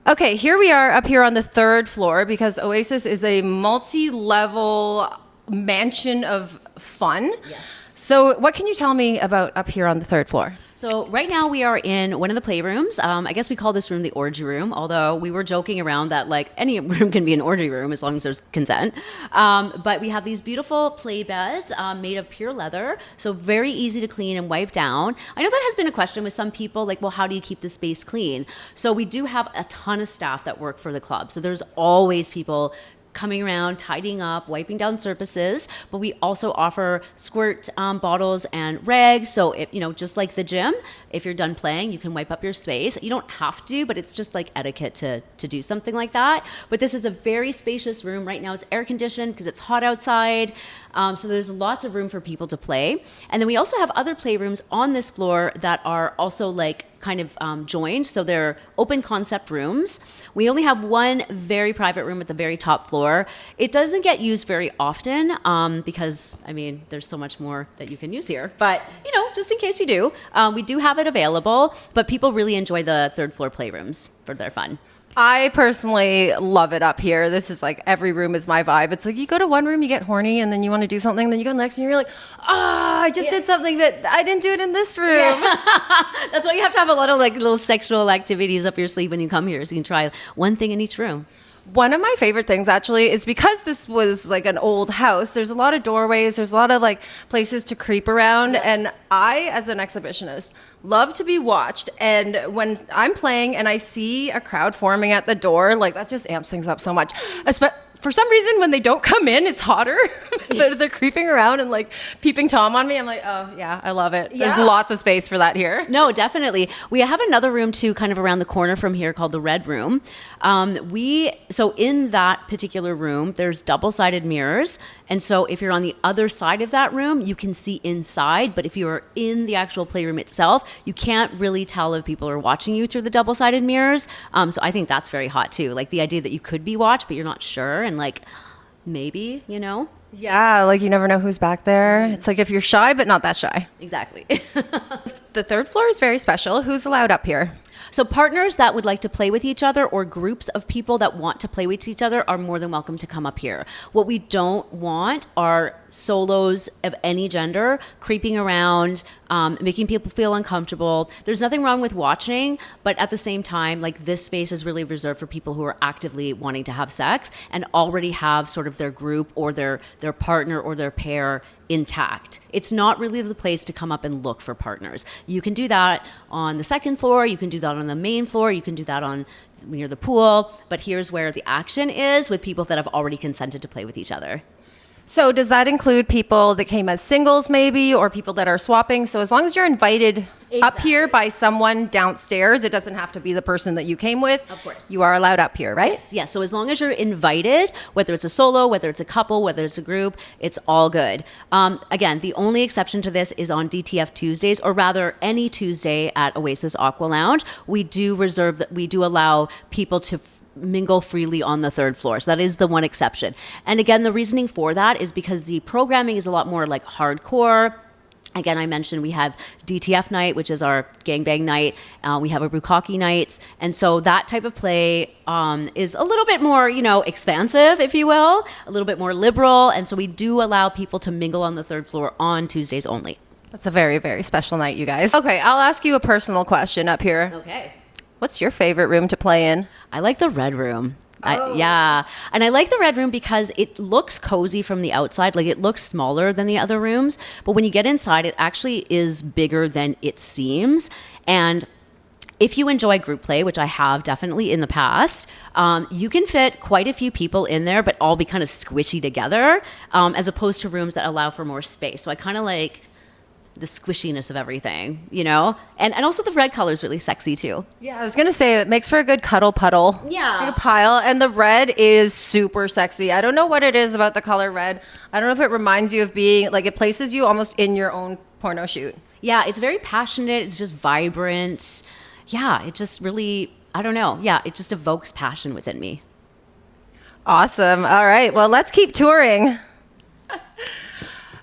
Okay, here we are up here on the third floor because Oasis is a multi-level mansion of fun. Yes. So what can you tell me about up here on the third floor? So right now we are in one of the playrooms. I guess we call this room the orgy room, although we were joking around that like any room can be an orgy room as long as there's consent. But we have these beautiful play beds made of pure leather, so very easy to clean and wipe down. I know that has been a question with some people, like, well, how do you keep the space clean? So we do have a ton of staff that work for the club. So there's always people coming around, tidying up, wiping down surfaces, but we also offer squirt bottles and rags. So, just like the gym, if you're done playing, you can wipe up your space. You don't have to, but it's just like etiquette to do something like that. But this is a very spacious room. Right now it's air conditioned because it's hot outside. So there's lots of room for people to play. And then we also have other playrooms on this floor that are also like kind of joined. So they're open concept rooms. We only have one very private room at the very top floor. It doesn't get used very often because, there's so much more that you can use here. But, just in case you do, we do have it available. But people really enjoy the third floor playrooms for their fun. I personally love it up here. This is like every room is my vibe. It's like you go to one room, you get horny, and then you want to do something, then you go to the next and you're like, I just did something that I didn't do it in this room. Yeah. That's why you have to have a lot of like little sexual activities up your sleeve when you come here, so you can try one thing in each room. One of my favorite things actually is because this was like an old house, there's a lot of doorways, there's a lot of like places to creep around. Yeah. And I, as an exhibitionist, love to be watched. And when I'm playing and I see a crowd forming at the door, like that just amps things up so much. For some reason, when they don't come in, it's hotter. But as they're creeping around and like peeping Tom on me, I'm like, oh yeah, I love it. Yeah. There's lots of space for that here. No, definitely. We have another room too, kind of around the corner from here called the Red Room. So in that particular room, there's double-sided mirrors. And so if you're on the other side of that room, you can see inside. But if you're in the actual playroom itself, you can't really tell if people are watching you through the double-sided mirrors. So I think that's very hot too. Like the idea that you could be watched, but you're not sure. And like, maybe, Yeah, like you never know who's back there. It's like if you're shy, but not that shy. Exactly. The third floor is very special. Who's allowed up here? So partners that would like to play with each other or groups of people that want to play with each other are more than welcome to come up here. What we don't want are solos of any gender creeping around, making people feel uncomfortable. There's nothing wrong with watching, but at the same time, like this space is really reserved for people who are actively wanting to have sex and already have sort of their group or their partner or their pair intact. It's not really the place to come up and look for partners. You can do that on the second floor, you can do that on the main floor, you can do that on near the pool, but here's where the action is with people that have already consented to play with each other. So does that include people that came as singles maybe, or people that are swapping? So as long as you're invited up here by someone downstairs, it doesn't have to be the person that you came with. Of course. You are allowed up here, right? Yes. So as long as you're invited, whether it's a solo, whether it's a couple, whether it's a group, it's all good. Again, the only exception to this is on DTF Tuesdays, or rather any Tuesday at Oasis Aqualounge. We do allow people to mingle freely on the third floor. So that is the one exception. And again, the reasoning for that is because the programming is a lot more like hardcore. Again, I mentioned we have DTF night, which is our gangbang night. We have a bukkake nights. And so that type of play is a little bit more, expansive, if you will, a little bit more liberal. And so we do allow people to mingle on the third floor on Tuesdays only. That's a very, very special night, you guys. Okay, I'll ask you a personal question up here. Okay. What's your favorite room to play in? I like the Red Room. Oh. And I like the Red Room because it looks cozy from the outside. Like it looks smaller than the other rooms, but when you get inside, it actually is bigger than it seems. And if you enjoy group play, which I have definitely in the past, you can fit quite a few people in there, but all be kind of squishy together, as opposed to rooms that allow for more space. So I kind of like the squishiness of everything, and also the red color is really sexy too. Yeah, I was gonna say it makes for a good cuddle puddle. Yeah, like a pile. And the red is super sexy. I don't know what it is about the color red. I don't know if it reminds you of being like, it places you almost in your own porno shoot. Yeah, it's very passionate. It's just vibrant. Yeah, it just really, I don't know. Yeah, it just evokes passion within me. Awesome. All right, well, let's keep touring.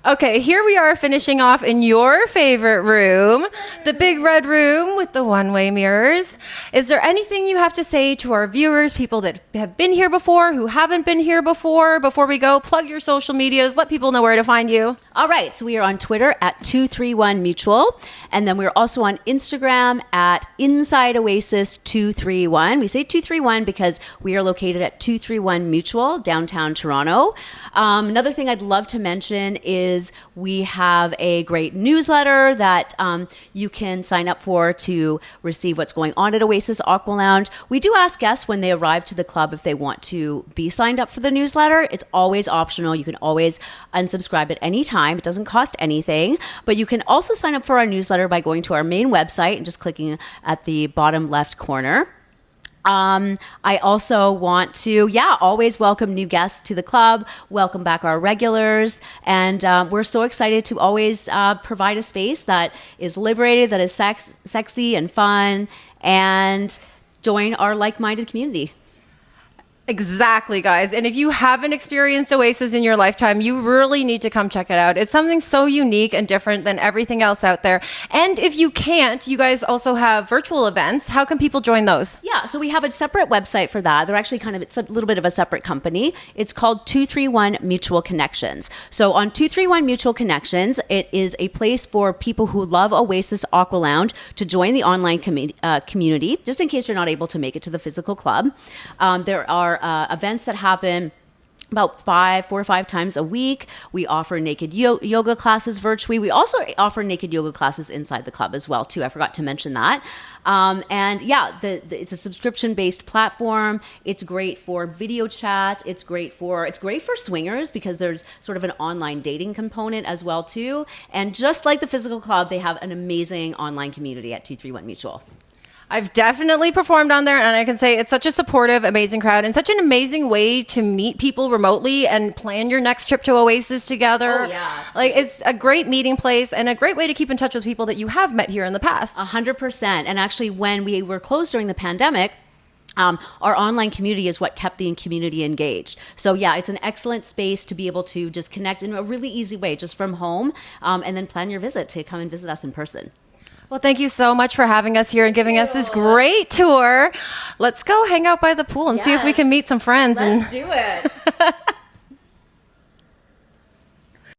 Okay, here we are finishing off in your favorite room, the big red room with the one-way mirrors. Is there anything you have to say to our viewers, people that have been here before, who haven't been here before we go? Plug your social medias, let people know where to find you. All right, so we are on Twitter at 231 Mutual, and then we're also on Instagram at Inside Oasis 231. We say 231 because we are located at 231 Mutual, downtown Toronto. Another thing I'd love to mention is we have a great newsletter that you can sign up for to receive what's going on at Oasis Aqualounge. We do ask guests when they arrive to the club if they want to be signed up for the newsletter. It's always optional. You can always unsubscribe at any time. It doesn't cost anything, but you can also sign up for our newsletter by going to our main website and just clicking at the bottom left corner. I also want to, always welcome new guests to the club, welcome back our regulars, and we're so excited to always provide a space that is liberated, that is sexy and fun, and join our like-minded community. Exactly, guys. And if you haven't experienced Oasis in your lifetime, you really need to come check it out. It's something so unique and different than everything else out there. And if you can't, you guys also have virtual events. How can people join those? Yeah, so we have a separate website for that. They're actually it's a little bit of a separate company. It's called 231 Mutual Connections. So on 231 Mutual Connections, it is a place for people who love Oasis Aqualounge to join the online community, just in case you're not able to make it to the physical club. There are events that happen about 4 or 5 times a week. We offer naked yoga classes virtually. We also offer naked yoga classes inside the club as well, too. I forgot to mention that. It's a subscription-based platform. It's great for video chat. It's great for swingers because there's sort of an online dating component as well, too. And just like the physical club, they have an amazing online community at 231 Mutual. I've definitely performed on there, and I can say it's such a supportive, amazing crowd and such an amazing way to meet people remotely and plan your next trip to Oasis together. Oh, yeah. It's a great meeting place and a great way to keep in touch with people that you have met here in the past. 100%. And actually, when we were closed during the pandemic, our online community is what kept the community engaged. So it's an excellent space to be able to just connect in a really easy way, just from home, and then plan your visit to come and visit us in person. Well, thank you so much for having us here and giving us this great tour. Let's go hang out by the pool and see if we can meet some friends. Let's do it.